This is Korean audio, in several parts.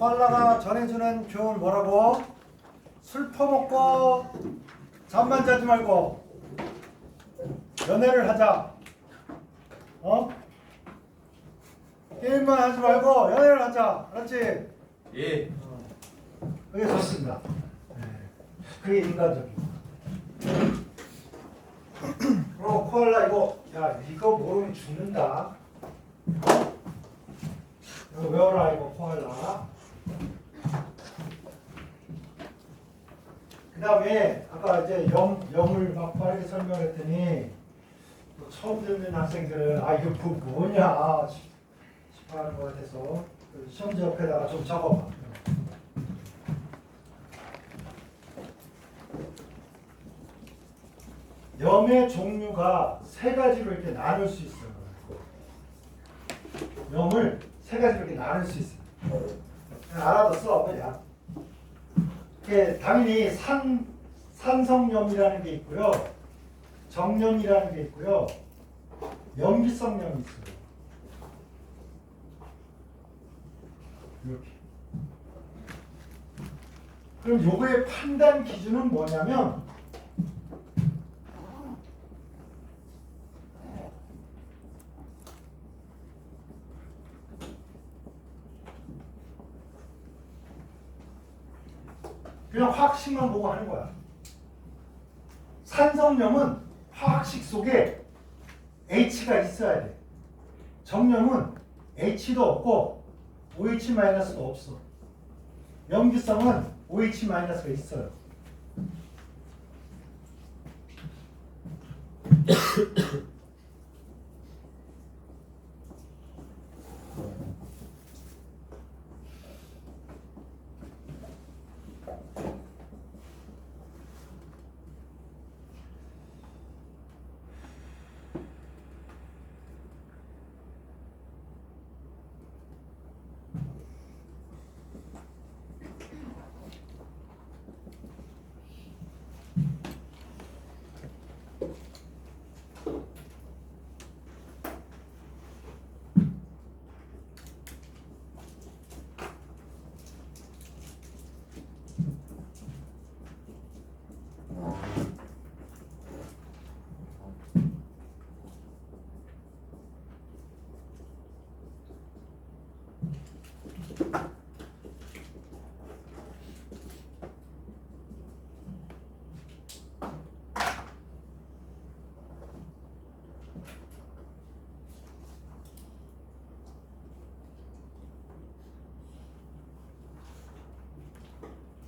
코알라가 전해주는 교훈 뭐라고? 술 퍼먹고 잠만 자지 말고 연애를 하자. 게임만 하지 말고 연애를 하자. 그렇지? 예. 그게 좋습니다. 그게 인간적이고. 그리고 코알라 이거 모르면 죽는다. 이거 외워라 이거 코알라. 그 다음에 아까 이제 염을 막 빠르게 설명했더니 처음 듣는 학생들은 이거 뭐냐 싶어하는 것 같아서 시험지 옆에다가 좀 적어봐. 염의 종류가 세 가지로 이렇게 나눌 수 있어요. 염을 세 가지로 이렇게 나눌 수 있어요. 그냥 알아뒀어 그냥. 이게 당연히 산성염이라는 게 있고요, 정염이라는 게 있고요, 염기성염이 있어요. 이렇게. 그럼 요거의 판단 기준은 뭐냐면 그냥 화학식만 보고 하는 거야. 산성염은 화학식 속에 H가 있어야 돼. 정염은 H도 없고 OH-도 없어. 염기성은 OH-가 있어요.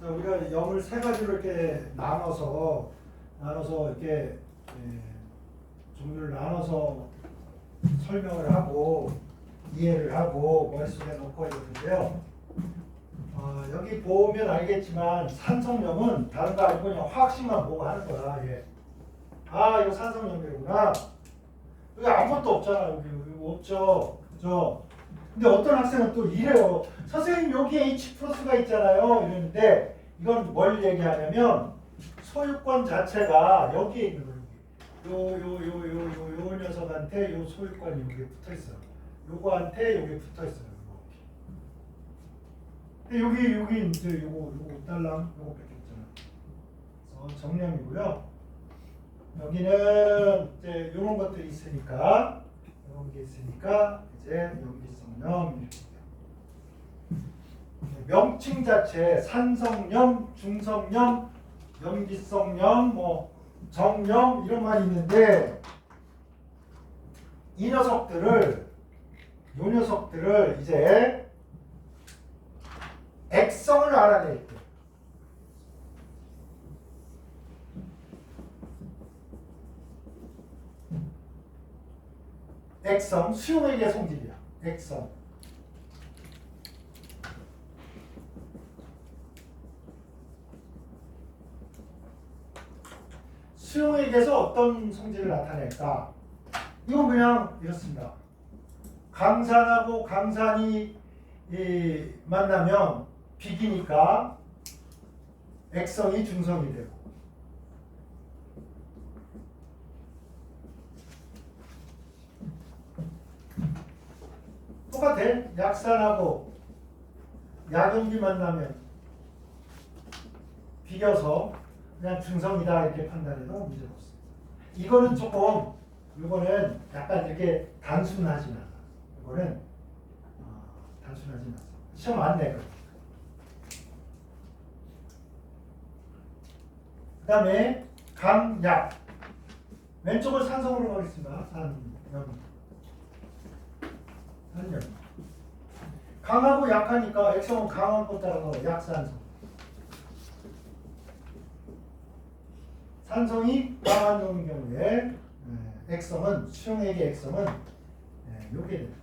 우리가 염을 세 가지로 이렇게 나눠서 이렇게 종류를 나눠서 설명을 하고 이해를 하고 머릿속에 넣고 있는데요. 여기 보면 알겠지만 산성염은 다른 거 아니고 그냥 화학식만 보고 하는 거야. 이거 산성염이구나. 여기 아무것도 없잖아. 여기 없죠. 그죠? 근데 어떤 학생은 또 이래요. 선생님 여기 H 플러스가 있잖아요. 이러는데 이건 뭘 얘기하냐면 소유권 자체가 여기에 있는 거예요. 요 녀석한테 요 소유권이 여기에 붙어 있어요. 요거한테 여기 붙어 있어요. 근데 여기 이제 요거 딸랑 요거 뺏겼잖아. 그래서 정량이고요. 여기는 이제 요런 것들이 있으니까 이제 염기성염 이렇게. 명칭 자체 산성염, 중성염, 염기성염, 정염 이런 말이 있는데 요 녀석들을 이제 액성을 알아내야 돼. 액성, 수용액의 성질이야. 액성. 수용액에서 어떤 성질을 나타낼까? 이건 그냥 이렇습니다. 강산하고 강산이 만나면 비기니까 액성이 중성이 되고, 똑같아. 약산하고 약염기 만나면 비겨서 그냥 중성이다 이렇게 판단해도 문제 없습니다. 이거는 조금 이거는 약간 이렇게 단순하진 않아. 이거는 단순하진 않아. 시험 안 내. 그 다음에 강약. 왼쪽을 산성으로 가겠습니다. 산염. 강하고 약하니까 액성은 강한 것 따라서 약산성. 산성이 강한 놈인 경우에 액성은 수용액의 액성은 요게 됩니다.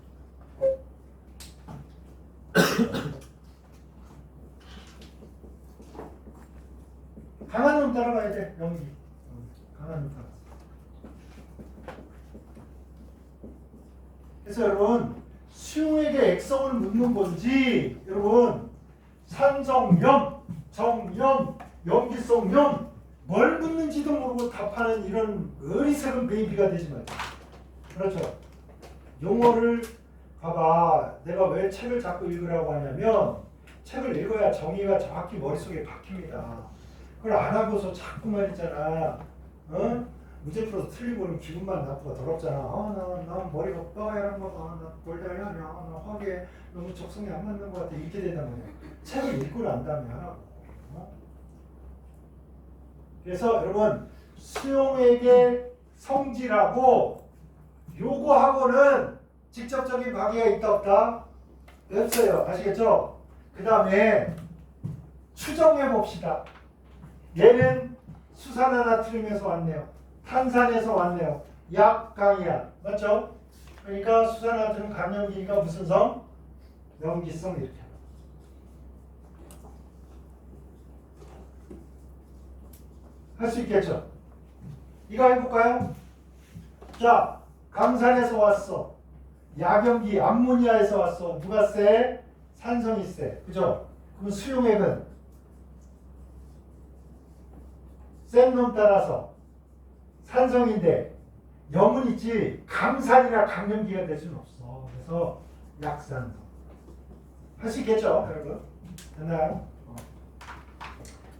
강한 놈 따라가야 돼. 염기. 강한 놈 따라. 그래서 여러분 수용액의 액성을 묻는 건지 여러분 산성염, 정염, 염기성염 뭘 묻는지도 모르고 답하는 이런 어리석은 베이비가 되지 말고. 그렇죠. 용어를 봐봐. 내가 왜 책을 자꾸 읽으라고 하냐면 책을 읽어야 정의가 정확히 머릿속에 박힙니다. 그걸 안 하고서 자꾸 말있잖아. 문제 풀어서 틀리고 그러면 기분만 나쁘고 더럽잖아. 나 머리가 뻐야란 거다. 나 골다리 하냐. 나 화기에 너무 적성이 안 맞는 것 같아. 이렇게 된단 말이야. 책을 읽고 난 다음에 하라고. 그래서 여러분 수용액의 성질하고 요거하고는 직접적인 관계가 있다 없다? 없어요. 아시겠죠? 그 다음에 추정해 봅시다. 얘는 수산화나트륨에서 왔네요. 탄산에서 왔네요. 약강이야. 맞죠? 그러니까 수산화나트륨 강염기니까 무슨 성? 염기성 이렇게. 할 수 있겠죠? 이거 해볼까요? 자, 강산에서 왔어. 약염기, 암모니아에서 왔어. 누가 세? 산성이 세. 그죠? 그럼 수용액은 센 놈 따라서 산성인데 염은 있지 강산이나 강염기가 될 수는 없어. 그래서 약산성. 할 수 있겠죠, 여러분? 됐나요?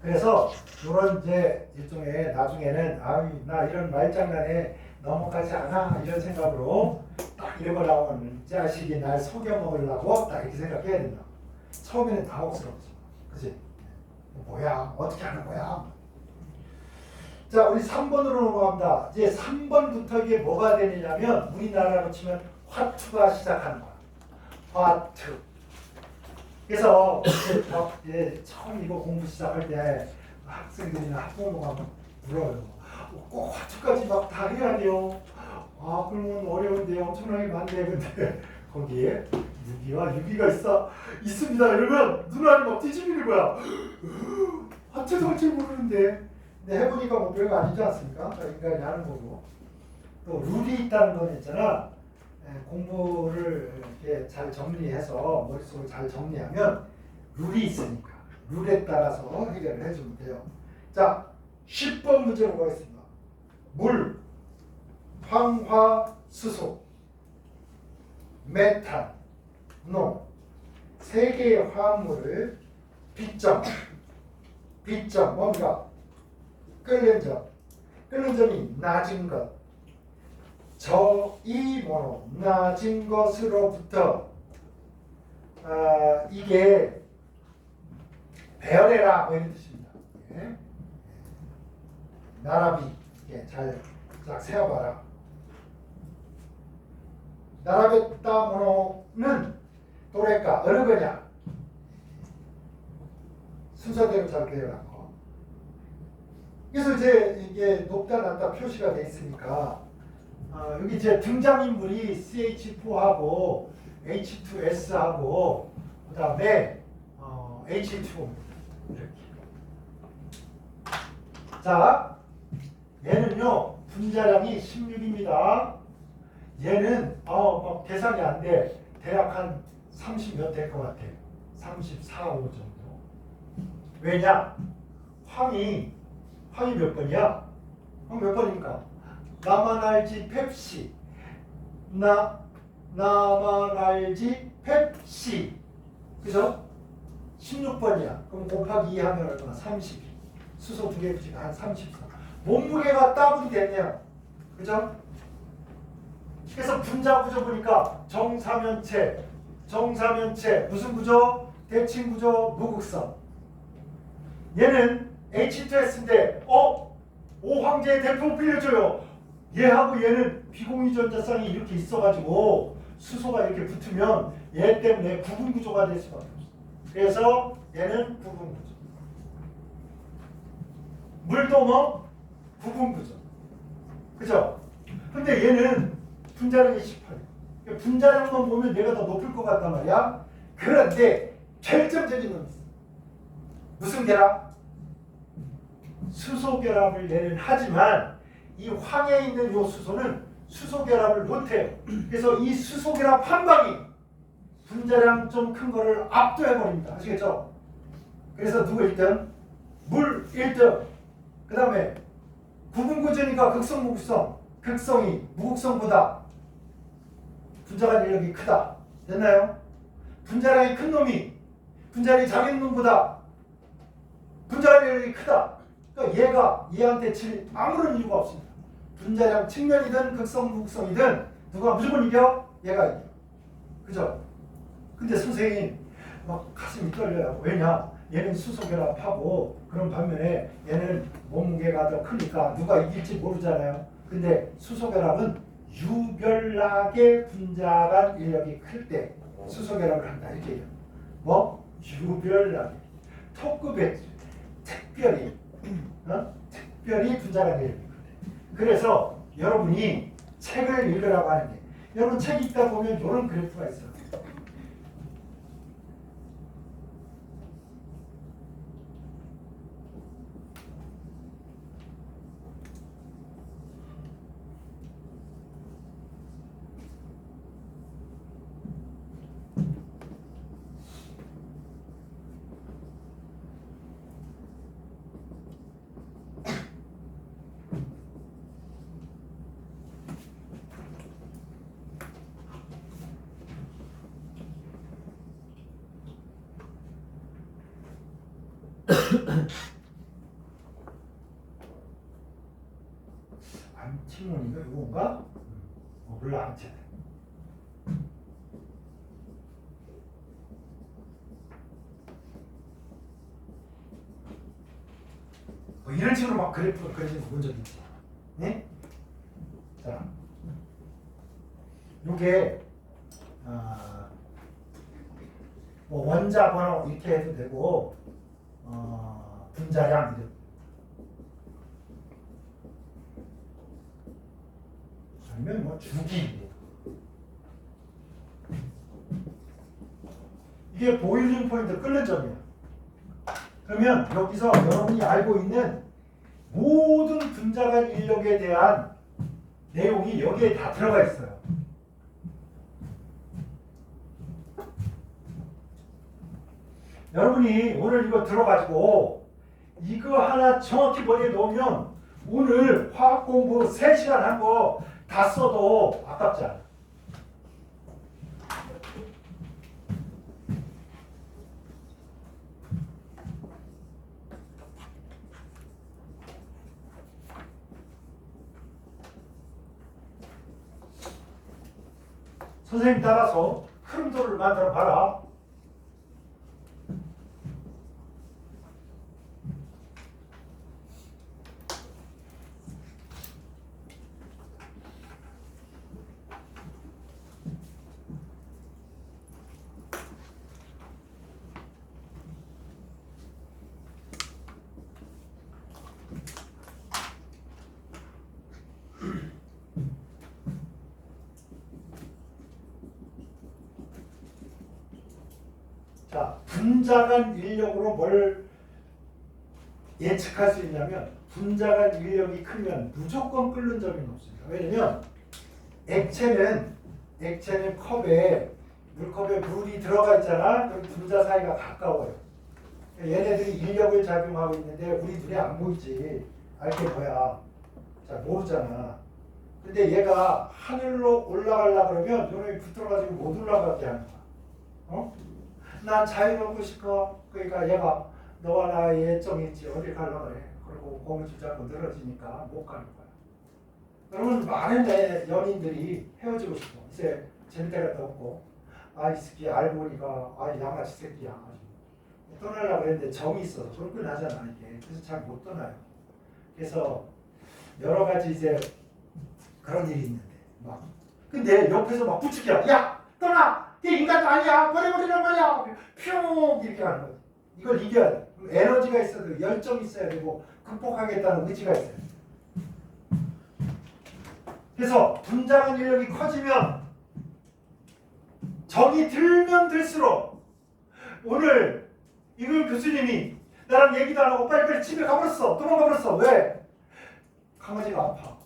그래서 이런 이제 일종의 나중에는 나 이런 말장난에 넘어가지 않아 이런 생각으로 딱 이런 거 나오면 이 자식이 날 속여 먹으려고 딱 이렇게 생각해야 된다. 처음에는 당혹스럽지, 그치? 뭐야, 어떻게 하는 거야? 자, 우리 3번으로 넘어갑니다. 이제 3번부터 이게 뭐가 되느냐면 우리나라로 치면 화투가 시작하는 거야. 화투. 그래서 이제 처음 이거 공부 시작할 때 학생들이나 학부모가 막 물어요. 꼭 화투까지 막 다 해야 돼요. 그러면 어려운데 엄청나게 많네. 근데 거기에 유기가 있습니다. 이러면 눈알이 막 뒤집히는 거야. 화투도 할 줄 모르는데. 근데 해보니까 뭐 별거 아니지 않습니까? 인간이 하는 거고. 또 룰이 있다는 건 있잖아. 공부를 이렇게 잘 정리해서 머릿속을 잘 정리하면 룰이 있으니까 룰에 따라서 해결을 해주면 돼요. 자, 10번 문제로 가겠습니다. 물, 황화수소, 메탄, 농 세 개의 화합물을 B점 뭡니까? 끓는 점이 낮은 것, 저이모노 낮은 것으로부터 이게 배열해라 뭐 이런 뜻입니다. 예. 나라비 잘 세어봐라. 나라베타 모노는 도레가 어느 거냐? 순서대로 잘 배열한 거. 그래서 이제 이게 높다 낮다 표시가 돼 있으니까 여기 이제 등장인물이 CH4하고 H2S하고 그 다음에 H2 이렇게. 자, 얘는요 분자량이 16입니다. 얘는 계산이 안 돼. 대략 한 30 몇 될 것 같아. 34, 5 정도. 왜냐? 황이 몇 번이야? 몇 번입니까? 나만 알지 펩시. 나만 알지 펩시. 그죠? 16번이야. 그럼 곱하기 2 하면 얼마나? 32. 수소 2개 붙이면 한 34. 몸무게가 따블이 됐네요. 그죠? 그래서 분자 구조 보니까 정사면체 무슨 구조? 대칭 구조, 무극성. 얘는 H2S인데 오황제의 대표 빌려줘요. 얘하고 얘는 비공유전자쌍이 이렇게 있어가지고 수소가 이렇게 붙으면 얘 때문에 구분 구조가 될 수밖에 없어. 그래서 얘는 구분 구조. 물도 뭐 구분 구조. 그죠? 근데 얘는 분자량이 18. 분자량만 보면 얘가 더 높을 것 같단 말이야. 그런데 결정적인 건 있어. 무슨 결합? 수소 결합을 얘는 하지만 이 황에 있는 요 수소는 수소 결합을 못해요. 그래서 이 수소 결합 한 방이 분자량 좀 큰 거를 압도해버립니다. 아시겠죠? 그래서 누구 1등? 물 1등. 그 다음에 구분구조니까 극성, 무극성. 극성이 무극성보다 분자간 인력이 크다. 됐나요? 분자량이 큰 놈이 분자량이 작은 놈보다 분자간 인력이 크다. 그러니까 얘가 얘한테 칠 아무런 이유가 없습니다. 분자량 측면이든 극성, 무극성이든 누가 무조건 이겨? 얘가 이겨. 그죠? 근데 선생님 막 가슴이 떨려요. 왜냐? 얘는 수소 결합하고 그런 반면에 얘는 몸무게가 더 크니까 누가 이길지 모르잖아요. 근데 수소 결합은 유별나게 분자간 인력이 클 때 수소 결합을 한다 이렇게 해요. 뭐? 유별나게 토급의 특별히 특별히 분자간 인력이 클 때. 그래서 여러분이 책을 읽으라고 하는데 여러분 책 읽다 보면 이런 그래프가 있어요. 안티몬인가 이건가? 몰라 안티. 이런 식으로 막 그래프가 그려진 거 본 적 있지? 네? 자, 요게 뭐 원자 번호 이렇게 해도 되고 분자량 이렇게. 아니면 뭐 주기. 이게 보일링 포인트 끓는 점이야. 그러면 여기서 여러분이 알고 있는 모든 분자간 인력에 대한 내용이 여기에 다 들어가 있어요. 여러분이 오늘 이거 들어가지고 이거 하나 정확히 머리에 넣으면 오늘 화학 공부 3시간 한 거 다 써도 아깝지 않아. 선생님 따라서 흐름도를 만들어 봐라. 자, 분자간 인력으로 뭘 예측할 수 있냐면 분자간 인력이 크면 무조건 끓는 점이 없습니다. 왜냐면 액체는 컵에 물컵에 물이 들어가 있잖아. 그럼 분자 사이가 가까워요. 얘네들이 인력을 작용하고 있는데 우리 눈에 안 보이지. 알게 뭐야? 잘 모르잖아. 근데 얘가 하늘로 올라가려고 그러면 요놈이 붙들어가지고 못 올라가게 하는 거야. 난 자유롭고 싶어. 그러니까 얘가 너와 나의 애정이 있지 어디 가려고 그래. 그리고 고무줄 잡고 늘어지니까 못 가는 거야. 그러면 많은 내 연인들이 헤어지고 싶어. 이제 재밌다가 없고 아 이 새끼 알고 보니까 아 양아치 새끼야. 떠나려고 했는데 정이 있어서 불끈하잖아 이게. 그래서 잘 못 떠나요. 그래서 여러 가지 이제 그런 일이 있는데 막 근데 옆에서 막 부추겨. 야 떠나. 걔 인간도 아니야. 버려버리란 말이야. 퓨 이렇게 하는 거지. 이걸 이겨야 돼. 에너지가 있어야 되고 열정이 있어야 되고 극복하겠다는 의지가 있어야 돼. 그래서 분장한 인력이 커지면 정이 들면 들수록 오늘 이글 교수님이 나랑 얘기도 안 하고 빨리빨리 집에 가버렸어. 도망가버렸어. 왜? 강아지가 아파.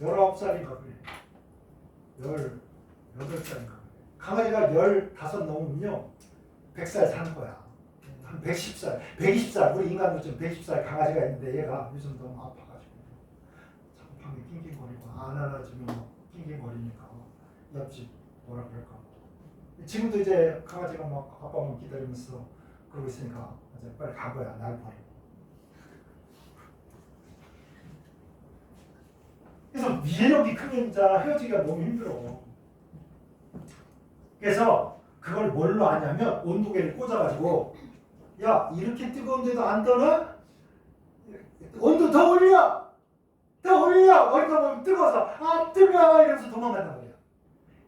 19살인가 그래. 18살인가 그래. 강아지가 15 넘으면요 100살 사는 거야. 한 110살, 120살. 우리 인간도 지금 110살 강아지가 있는데 얘가 요즘 너무 아파가지고 자꾸 방에 낑낑거리고 안 안아주면 막 낑낑거리니까 옆집 뭐라 그럴까. 지금도 이제 강아지가 막 아빠만 기다리면서 그러고 있으니까 이제 빨리 간 거야. 날 버리고. 그래서 미력이 크면 진짜 헤어지기가 너무 힘들어. 그래서 그걸 뭘로 하냐면 온도계를 꽂아가지고 야 이렇게 뜨거운데도 안 떠나? 온도 더 올려! 더 올려! 어디가 보면 뜨거워서 아 뜨거워! 이러면서 도망간단 말이야.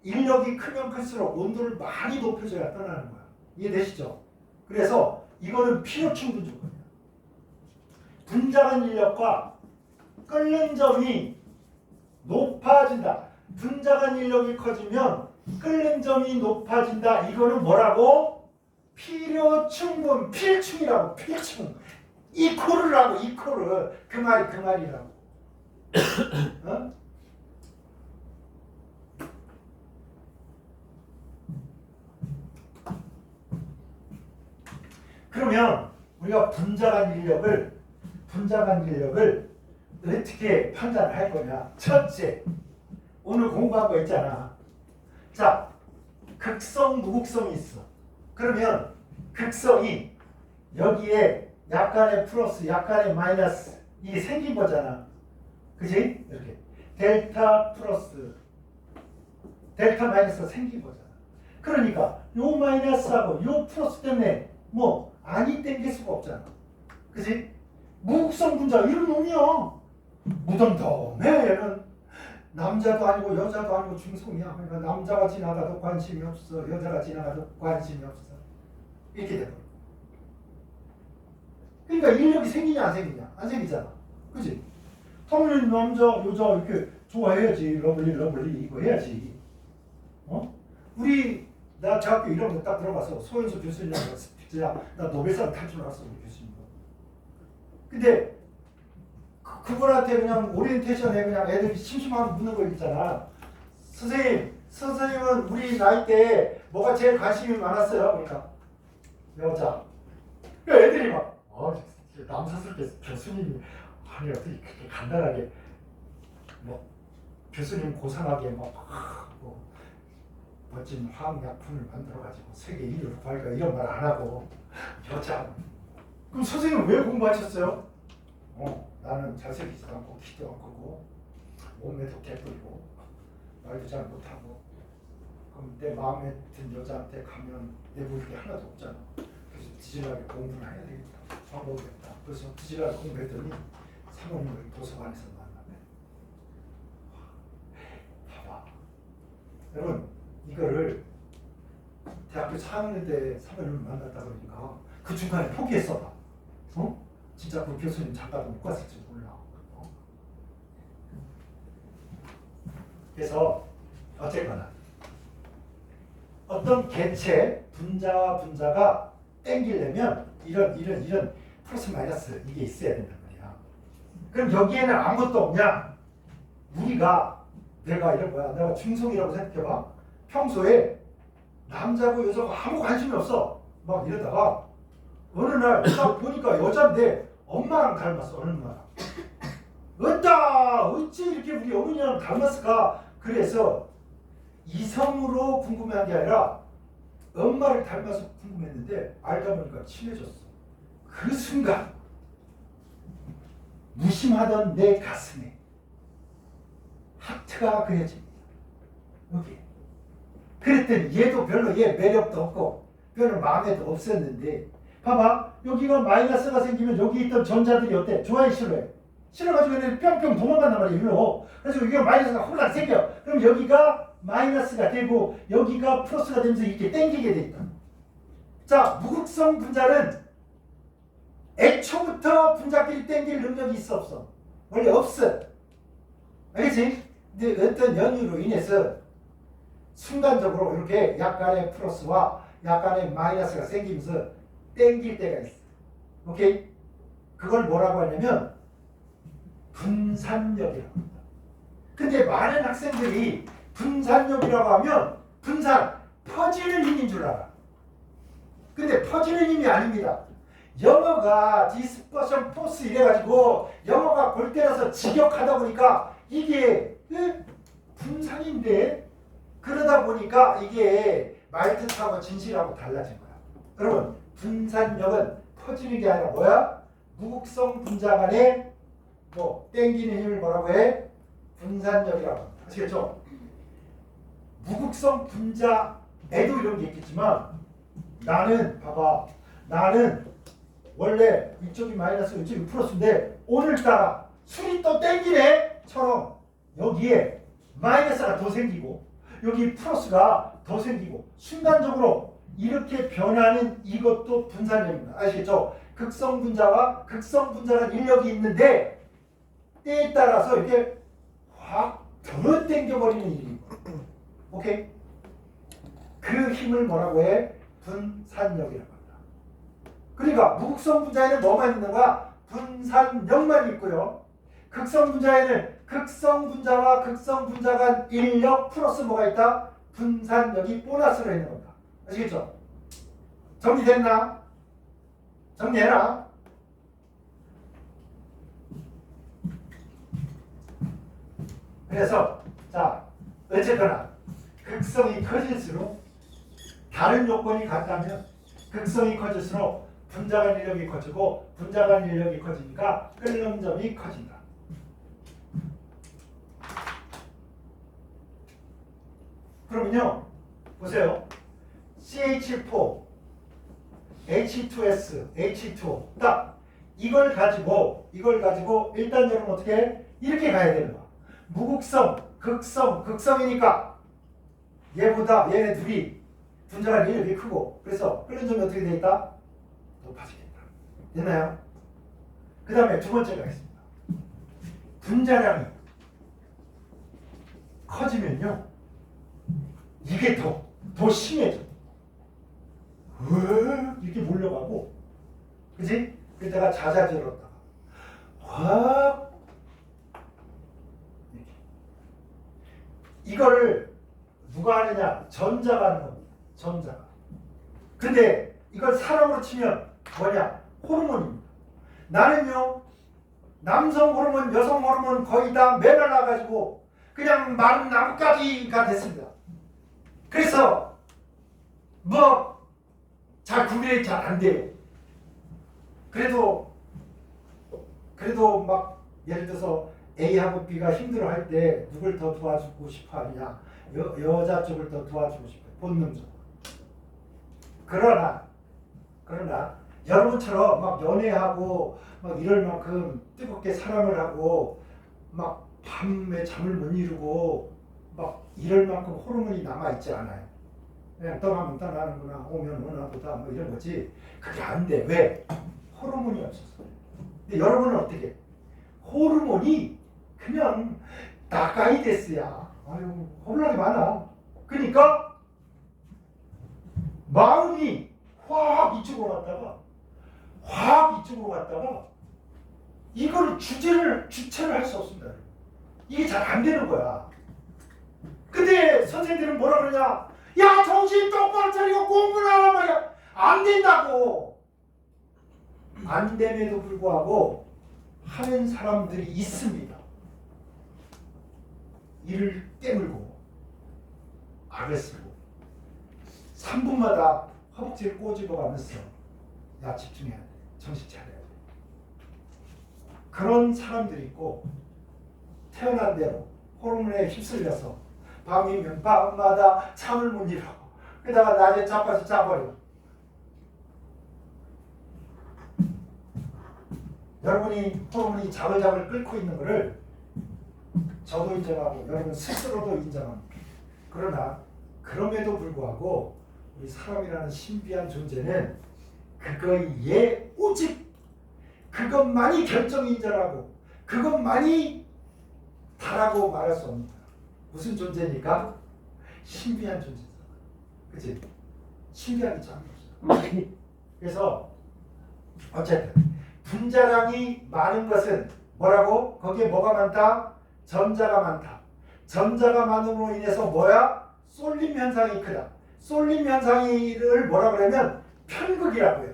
인력이 크면 클수록 온도를 많이 높여줘야 떠나는 거야. 이해되시죠? 그래서 이거는 필요 충분 조건이야. 분자간 인력과 끓는 점이 높아진다. 분자간 인력이 커지면 끓는 점이 높아진다. 이거는 뭐라고? 필요 충분, 필충이라고. 필충. 이코르라고. 이코르. 그 말이라고. 어? 그러면 우리가 분자간 인력을 어떻게 판단할 거냐? 첫째, 오늘 공부한 거 있잖아. 자, 극성, 무극성이 있어. 그러면 극성이 여기에 약간의 플러스, 약간의 마이너스 이게 생긴 거잖아. 그지? 이렇게 델타 플러스, 델타 마이너스가 생긴 거잖아. 그러니까 요 마이너스하고 요 플러스 때문에 뭐 안이 땡길 수가 없잖아. 그지? 무극성 분자 이런 놈이야. 무덤덤해. 얘는 남자도 아니고 여자도 아니고 중성이야. 그러니까 남자가 지나가도 관심이 없어. 여자가 지나가도 관심이 없어. 이렇게 돼버려. 그러니까 인력이 생기냐 안 생기냐? 안 생기잖아. 그지? 당연히 남자 여자 이렇게 좋아해야지. 러블리 이거 해야지. 어? 나 대학교 1학년 딱 들어가서 소연수 교수님하고 진짜 나 노벨상 탈 줄 알았어. 우리 교수님. 근데 그분한테 그냥 오리엔테이션에 그냥 애들이 심심하면 묻는 거 있잖아. 선생님은 우리 나이 때 뭐가 제일 관심이 많았어요? 그러니까 여자. 그러니까 애들이 막 남사스럽게 교수님이 아니 어떻게 그렇게 간단하게 뭐 교수님 고상하게 뭐 멋진 화학약품을 만들어가지고 세계 1위로 구할까 이런 말 안 하고 여자. 그럼 선생님 왜 공부하셨어요? 나는 잘생기지도 않고 키도 안 크고 몸매도 개뿔이고 말도 잘 못하고 그럼 내 마음에 든 여자한테 가면 내볼 게 하나도 없잖아. 그래서 지질하게 공부를 해야 되겠다. 방법이었다. 그래서 지질하게 공부했더니 사모님을 도서관에서 만나네. 봐봐. 여러분 이거를 대학교 4학년 때 사모님을 만났다 그러니까 그 중간에 포기했어 봐. 진짜 그 교수님 잠깐 못 갔을지 몰라. 그래서 어쨌거나 어떤 개체 분자와 분자가 땡기려면 이런 플러스 마이너스 이게 있어야 된단 말이야. 그럼 여기에는 아무것도 없냐? 내가 중성이라고 생각해봐. 평소에 남자고 여자고 아무 관심이 없어. 막 이러다가 어느 날 딱 보니까 여잔데 엄마랑 닮았어. 어느 날 어찌 이렇게 우리 어머니랑 닮았을까? 그래서 이성으로 궁금해한 게 아니라 엄마를 닮아서 궁금했는데 알다 보니까 친해졌어. 그 순간 무심하던 내 가슴에 하트가 그려집니다. 여기. 그랬더니 얘도 별로 얘 매력도 없고 별로 마음에도 없었는데 봐봐. 여기가 마이너스가 생기면 여기 있던 전자들이 어때? 좋아해 싫어해? 싫어가지고 얘네 뿅뿅 도망간단 말이야. 일로. 그래서 여기가 마이너스가 홀랑 생겨. 그럼 여기가 마이너스가 되고 여기가 플러스가 되면서 이렇게 땡기게 돼 있다. 자, 무극성 분자는 애초부터 분자끼리 땡길 능력이 있어 없어? 원래 없어. 알겠지? 근데 어떤 연유로 인해서 순간적으로 이렇게 약간의 플러스와 약간의 마이너스가 생기면서 땡길 때가 있어. 오케이? 그걸 뭐라고 하냐면 분산력이라고 합니다. 근데 많은 학생들이 분산력이라고 하면 분산, 퍼지는 힘인 줄 알아. 근데 퍼지는 힘이 아닙니다. 영어가 디스퍼션 포스 이래가지고 영어가 골 때려서 직역하다 보니까 이게 분산인데 그러다 보니까 이게 말뜻하고 진실하고 달라진 거야. 여러분 분산력은 퍼지는 게 아니라 뭐야? 무극성 분자 간에 뭐 땡기는 힘을 뭐라고 해? 분산력이라고 합니다. 아시겠죠? 무극성 분자에도 이런 게 있겠지만 나는 봐봐. 나는 원래 이쪽이 마이너스 이쪽이 플러스인데 오늘따라 술이 또 땡기네 처럼 여기에 마이너스가 더 생기고 여기 플러스가 더 생기고 순간적으로 이렇게 변하는 이것도 분산력입니다. 아시겠죠? 극성 분자와 극성 분자가 인력이 있는데 때에 따라서 이렇게 확 더 땡겨버리는 일이 오케이? 그 힘을 뭐라고 해? 분산력이라고 합니다. 그러니까 무극성 분자에는 뭐만 있는가? 분산력만 있고요. 극성 분자에는 극성 분자와 극성 분자 간 인력 플러스 뭐가 있다? 분산력이 보너스로 있는 겁니다. 아시겠죠? 정리됐나? 정리해라. 그래서 자 어쨌거나 극성이 커질수록 다른 요건이 같다면 극성이 커질수록 분자 간 인력이 커지고 분자 간 인력이 커지니까 끓는 점이 커진다. 그러면요 보세요. CH4, H2S, H2O 딱 이걸 가지고 일단 여러분 어떻게 해? 이렇게 가야 되는 거야. 무극성, 극성, 극성이니까 얘보다 얘네 둘이 분자간 인력이 크고 그래서 끓는 점이 어떻게 되어 있다? 높아지겠다. 됐나요? 그 다음에 두 번째 가겠습니다. 분자량이 커지면요 이게 더 심해져. 이렇게 몰려가고 그치? 그때가 잦아들었다가 확 이렇게. 이거를 누가 하느냐? 전자가 하는 겁니다. 전자가. 근데 이걸 사람으로 치면 뭐냐? 호르몬입니다. 나는요 남성 호르몬, 여성 호르몬 거의 다 매달라가지고 그냥 마른 나뭇가지가 됐습니다. 그래서 뭐 잘 구별이 잘 안 돼요. 그래도 막 예를 들어서 A하고 B가 힘들어할 때 누굴 더 도와주고 싶어 하느냐? 여자 쪽을 더 도와주고 싶어요. 본능적으로. 그러나 여러분처럼 막 연애하고 막 이럴 만큼 뜨겁게 사랑을 하고 막 밤에 잠을 못 이루고 막 이럴 만큼 호르몬이 남아있지 않아요. 그냥 떠나면 떠나는구나, 오면 오나 보다 뭐 이런 거지. 그게 안 돼. 왜? 호르몬이 없어서. 근데 여러분은 어떻게? 호르몬이 그냥 나가이데스야. 아유, 혼란이 많아. 그러니까 마음이 확 이쪽으로 갔다가 이거를 주체를 할 수 없습니다. 이게 잘 안 되는 거야. 근데 선생님들은 뭐라 그러냐? 야, 정신 똑바로 차리고 공부를 하란 말이야. 안 된다고. 안 됨에도 불구하고 하는 사람들이 있습니다. 이를 깨물고 악을 쓰고 3분마다 허벅지를 꼬집어 가면서 야 집중해야 돼. 정신 차려야 돼. 그런 사람들이 있고 태어난 대로 호르몬에 휩쓸려서 밤이면 밤마다 잠을 못 이루고 그러다가 낮에 자빠져 자버려. 여러분이 호르몬이 자글자글 끓고 있는 것을 저도 인정하고 여러분 스스로도 인정합니다. 그러나 그럼에도 불구하고 우리 사람이라는 신비한 존재는 그거에 오직 그것만이 결정인자라고 그것만이 다라고 말할 수 없는 거야. 무슨 존재니까? 신비한 존재잖아. 그치? 신비한 게 참 없어. 그래서 어쨌든 분자량이 많은 것은 뭐라고? 거기에 뭐가 많다? 전자가 많다. 전자가 많음으로 인해서 뭐야? 쏠림 현상이 크다. 쏠림 현상을 뭐라 그러면 편극이라고 해요.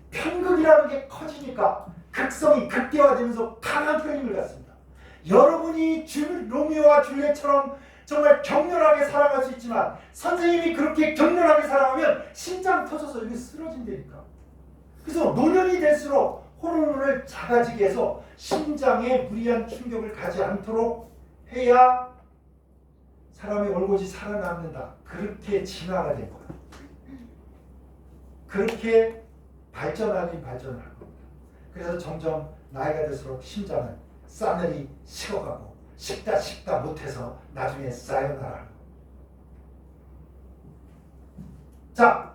편극이라는 게 커지니까 극성이 극대화되면서 강한 편임을 갖습니다. 여러분이 로미오와 줄리엣처럼 정말 격렬하게 살아갈 수 있지만 선생님이 그렇게 격렬하게 살아가면 심장 터져서 여기 쓰러진다니까. 그래서 노년이 될수록 호르몬을 작아지게 해서 심장에 무리한 충격을 가지 않도록 해야 사람의 올곧이 살아남는다. 그렇게 진화가 된 거야. 그렇게 발전하긴 발전할 겁니다. 그래서 점점 나이가 들수록 심장은 싸늘히 식어가고 식다 못해서 나중에 사요나라. 자,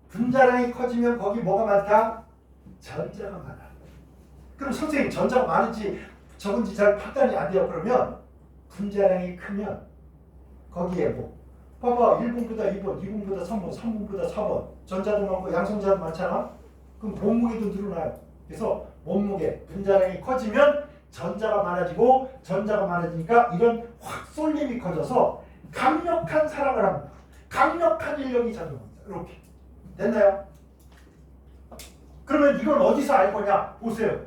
분자량이 커지면 거기 뭐가 많다? 전자가 많아. 그럼 선생님 전자가 많은지 적은지 잘 판단이 안 돼요. 그러면 분자량이 크면 거기에 뭐 봐봐 1분보다 2번, 2분보다 3번, 3분보다 4번 전자도 많고 양성자도 많잖아. 그럼 몸무게도 늘어나요. 그래서 몸무게, 분자량이 커지면 전자가 많아지고 전자가 많아지니까 이런 확 쏠림이 커져서 강력한 사랑을 합니다. 강력한 인력이 작용합니다. 이렇게 됐나요? 그러면 이걸 어디서 알 거냐? 보세요.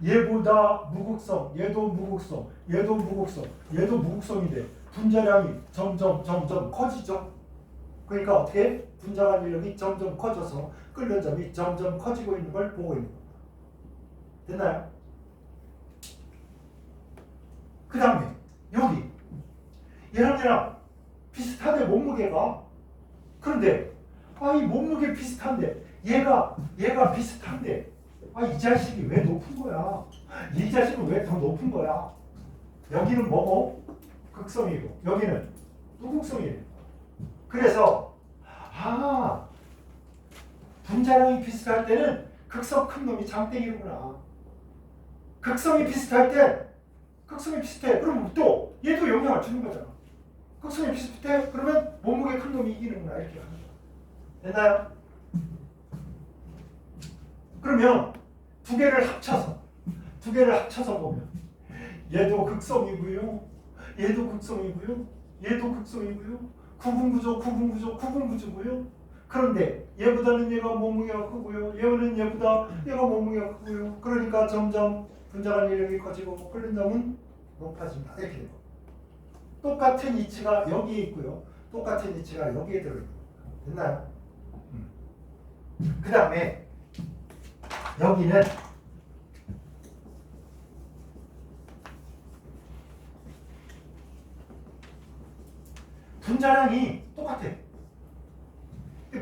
얘보다 무극성, 얘도 무극성, 얘도 무극성, 얘도 무극성인데 분자량이 점점 커지죠. 그러니까 어떻게? 분자간 인력이 점점 커져서 끓는 점이 점점 커지고 있는 걸 보고 있는 겁니다. 됐나요? 그 다음에 여기 얘랑 비슷하대 몸무게가. 그런데 이 몸무게 비슷한데 얘가 비슷한데 이 자식이 왜 높은 거야? 이 자식은 왜 더 높은 거야? 여기는 뭐고? 극성이고 여기는 무극성이에요. 그래서 분자량이 비슷할 때는 극성 큰 놈이 장땡이구나. 극성이 비슷할 때 극성이 비슷해. 그럼 또 얘도 영향을 주는 거잖아. 극성이 비슷해. 그러면 몸무게 큰 놈이 이기는구나. 이렇게 하는 거야. 됐나요? 그러면 두 개를 합쳐서 보면 얘도 극성이고요. 얘도 극성이고요. 얘도 극성이고요. 구분구조고요. 그런데 얘보다는 얘가 몸무게가 크고요. 얘는 얘보다 얘가 몸무게가 크고요. 그러니까 점점 분자간 인력이 커지고 끓는 점은 높아진다. 이렇게 되고 똑같은 이치가 여기에 있고요. 똑같은 이치가 여기에 들어있는 겁니다. 됐나요? 그 다음에 여기는 분자량이 똑같아.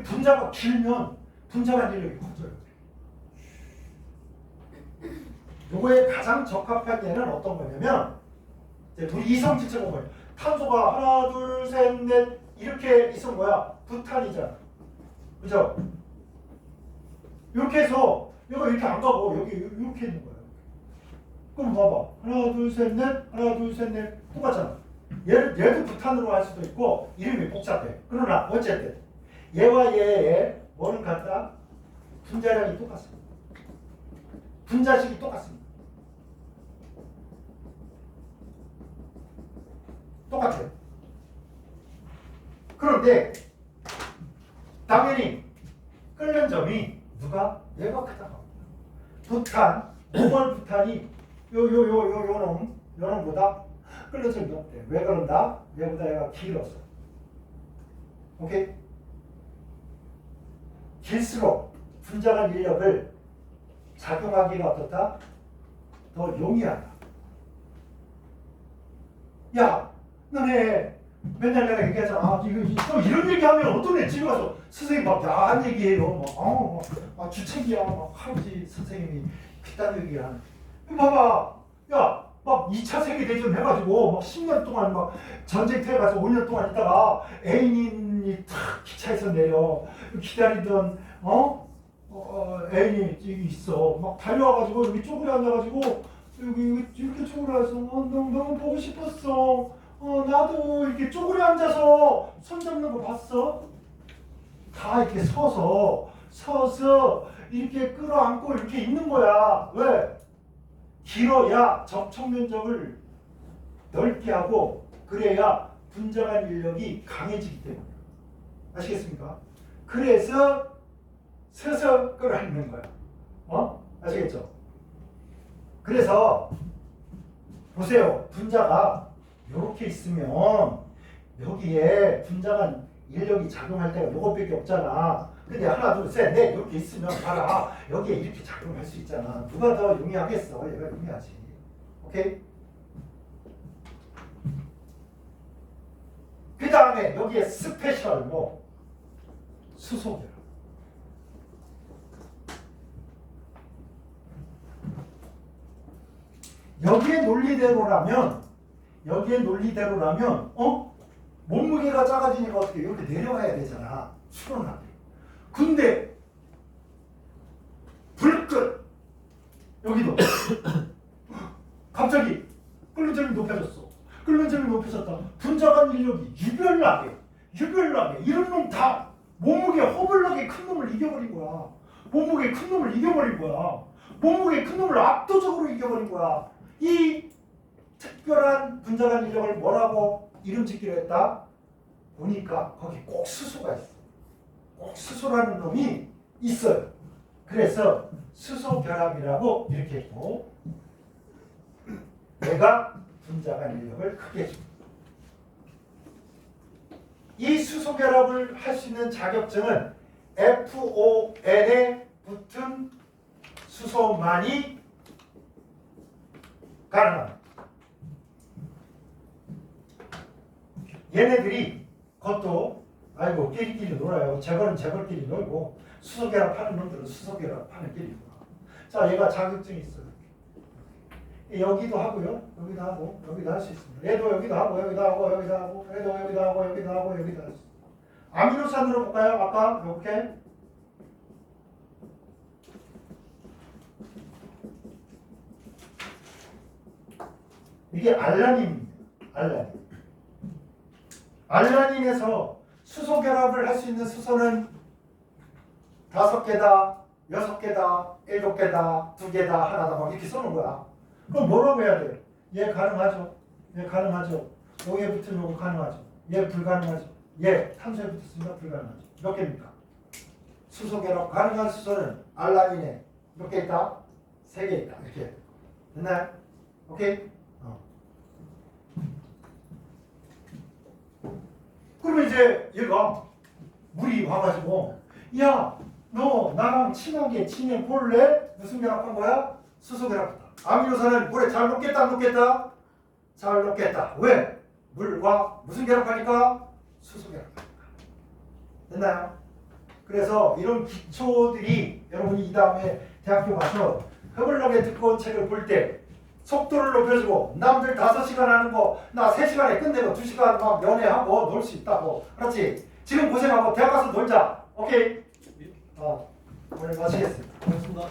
분자가 길면 분자간 인력이 커져요. 요거에 가장 적합한 예는 어떤 거냐면 우리 이성질체가 뭐예요? 탄소가 하나, 둘, 셋, 넷 이렇게 있으면 뭐야? 부탄이잖아. 그죠? 이렇게 해서 얘가 이렇게 안 가고 여기 이렇게 있는 거예요. 그럼 봐봐. 하나, 둘, 셋, 넷, 하나, 둘, 셋, 넷 똑같잖아. 얘도 부탄으로 할 수도 있고 이름이 복잡해. 그러나 어쨌든 얘와 얘의 뭐는 같다? 분자량이 똑같습니다. 분자식이 똑같습니다. 똑같아요. 그런데 당연히 끓는 점이 누가? 얘가 크다고. 부탄, 모발 부탄이 요놈보다 끓는 점이 없대. 왜 그런다? 얘보다 얘가 길었어. 오케이? 길수록 분자간 인력을 작용하기가 어떻다? 더 용이하다. 야, 너네 맨날 내가 얘기하잖아. 또 이런 얘기하면 어떤 애 집에 가서 선생님 막 야한 얘기해요. 막 주책이야. 막 할아버지 선생님이 그딴 얘기하는. 봐봐. 야, 막 2차 세계대전 해가지고 막 10년 동안 막 전쟁터에 가서 5년 동안 있다가 애인이 탁 기차에서 내려 기다리던 애인이 있어. 막 달려와가지고 여기 쪼그려 앉아가지고 여기 이렇게 쪼그려 앉아서 너무 보고 싶었어. 나도 이렇게 쪼그려 앉아서 손 잡는 거 봤어? 다 이렇게 서서 이렇게 끌어안고 이렇게 있는 거야. 왜? 길어야 접촉 면적을 넓게 하고 그래야 분자간 인력이 강해지기 때문에. 아시겠습니까? 그래서 서서 끌어안는 거야. 아시겠죠? 그래서 보세요. 분자가 이렇게 있으면 여기에 분자간 인력이 작용할 때가 요것밖에 없잖아. 근데 하나 둘 셋 넷 이렇게 있으면 봐라. 여기에 이렇게 작용할 수 있잖아. 누가 더 용이하겠어? 얘가 용이하지. 오케이? 그 다음에 여기에 스페셜 수소결합. 여기에 논리대로라면 몸무게가 작아지니까 어떻게 이렇게 내려가야 되잖아. 수론하게. 근데 불끝 여기도 갑자기 끓는 점이 높아졌어. 끓는 점이 높아졌다. 분자간 인력이 유별나게 이런 놈 다 몸무게 허벌나게 큰 놈을 이겨버린 거야. 몸무게 큰 놈을 이겨버린 거야. 몸무게 큰 놈을 압도적으로 이겨버린 거야. 이 특별한 분자간 인력을 뭐라고 이름 짓기로 했다? 보니까 거기 꼭 수소가 있어. 꼭 수소라는 놈이 있어요. 그래서 수소결합이라고 이렇게 했고 내가 분자간 인력을 크게 해줍니다. 이 수소결합을 할 수 있는 자격증은 FON에 붙은 수소만이 가능합니다. 얘네들이 그것도 아이고 끼리끼리 놀아요. 재벌은 재벌끼리 놀고 수소결합하는 놈들은 수소결합하는 끼리구나. 자, 얘가 자격증이 있어요. 여기도 하고요. 여기도 하고 여기도 할 수 있습니다. 얘도 여기도 하고 여기도 하고 여기도 하고 얘도 여기도 하고 여기도 하고 여기도 할 수 있습니다. 아미노산으로 볼까요? 아까 이렇게 이게 알라닌입니다. 알라닌에서 수소 결합을 할 수 있는 수소는 5개다, 6개다, 7개다, 2개다, 하나다 막 이렇게 써놓은 거야. 그럼 뭐라고 해야 돼? 얘 가능하죠? 얘 가능하죠? 여기에 붙으면 요거 가능하죠? 얘 불가능하죠? 얘 탄소에 붙었으니까 불가능하죠? 몇 개입니까? 수소 결합 가능한 수소는 알라닌에 몇 개 있다? 3개 있다. 이렇게 됐나요? 오케이? 그러면 이제 얘가 물이 와가지고 야, 너 나랑 친하게 지내볼래? 무슨 결합한 거야? 수소 결합했다. 아미노산은 물에 잘 녹겠다 안 녹겠다? 잘 녹겠다. 왜? 물과 무슨 결합하니까? 수소 결합하니까. 됐나요? 그래서 이런 기초들이 여러분이 이 다음에 대학교 가서 허블럭의 두꺼운 책을 볼 때 속도를 높여주고 남들 5시간 하는 거 나 3시간에 끝내고 2시간 막 연애하고 놀 수 있다고. 그렇지? 지금 고생하고 대학 가서 놀자. 오케이? 오늘 마치겠습니다. 고맙습니다.